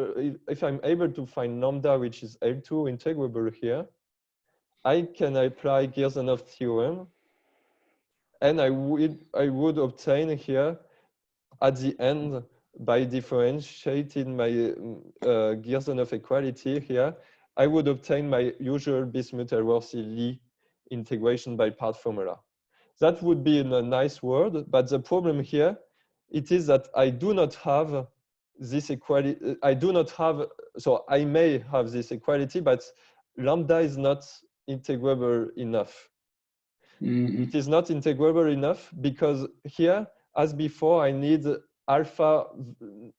if I'm able to find lambda, which is L2 integrable here, I can apply Girsanov theorem, and I would obtain here at the end, by differentiating my Girsanov equality here, I would obtain my usual Bismut-Elworthy-Li integration by part formula. That would be a nice word, but the problem here, it is that I do not have this equality. I do not have, so I may have this equality, but lambda is not integrable enough. It is not integrable enough because here, as before, I need alpha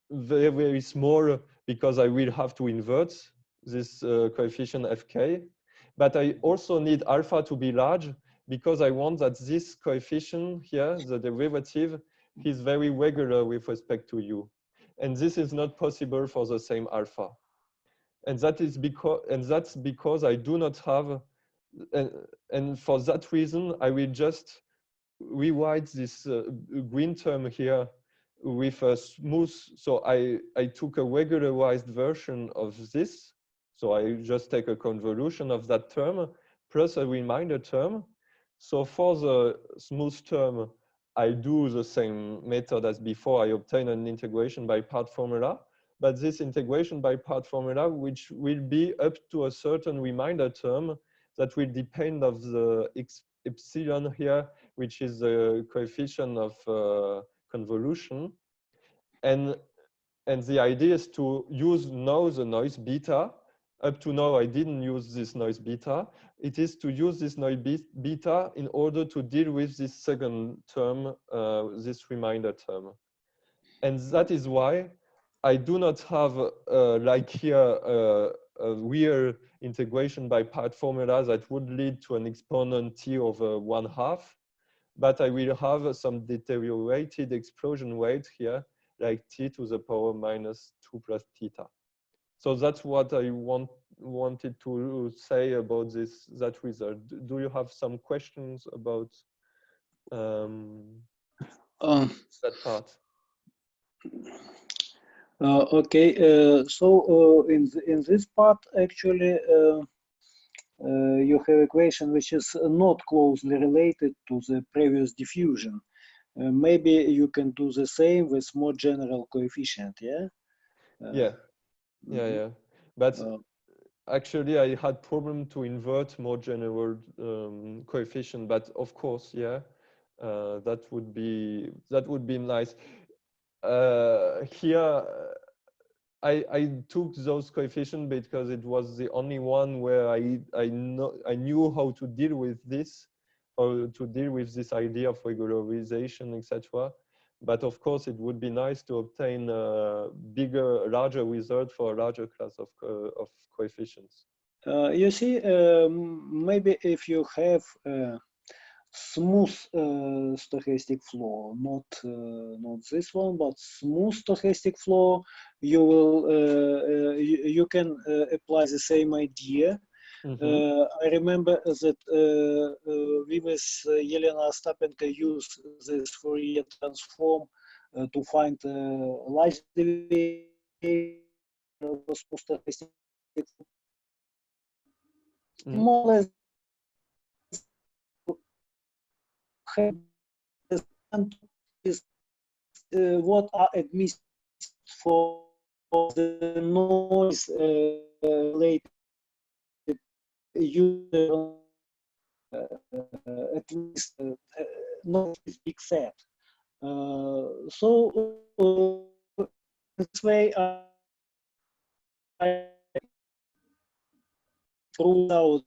very, very small because I will have to invert this coefficient fk. But I also need alpha to be large because I want that this coefficient here, the derivative, is very regular with respect to u. And this is not possible for the same alpha. And that is that's because I do not have, and for that reason, I will just rewrite this green term here with a smooth, so I took a regularized version of this. So I just take a convolution of that term plus a reminder term. So for the smooth term, I do the same method as before. I obtain an integration by part formula, but this integration by part formula, which will be up to a certain reminder term that will depend of the epsilon here, which is the coefficient of convolution. And the idea is to use now the noise beta. Up to now, I didn't use this noise beta. It is to use this noise beta in order to deal with this second term, this reminder term. And that is why I do not have, like here, a real integration by part formula that would lead to an exponent t over 1/2, but I will have some deteriorated explosion rate here, like t to the power minus 2 plus theta. So that's what I wanted to say about that result. Do you have some questions about that part? Okay, so in this part, actually, you have a question which is not closely related to the previous diffusion. Maybe you can do the same with more general coefficient, yeah? Yeah. But actually, I had problem to invert more general coefficient. But of course, yeah, that would be nice. Here, I took those coefficients because it was the only one where I knew how to deal with this, or to deal with this idea of regularization, etc. But of course, it would be nice to obtain a larger result for a larger class of coefficients. You see, maybe if you have smooth stochastic flow, not this one, but smooth stochastic flow, you will you can apply the same idea. I remember that we with Elena Ostapenko used this Fourier transform to find large deviation of smooth stochastic flow. More or less what are admitted for the noise related user, at least not this big set. So this way I rule out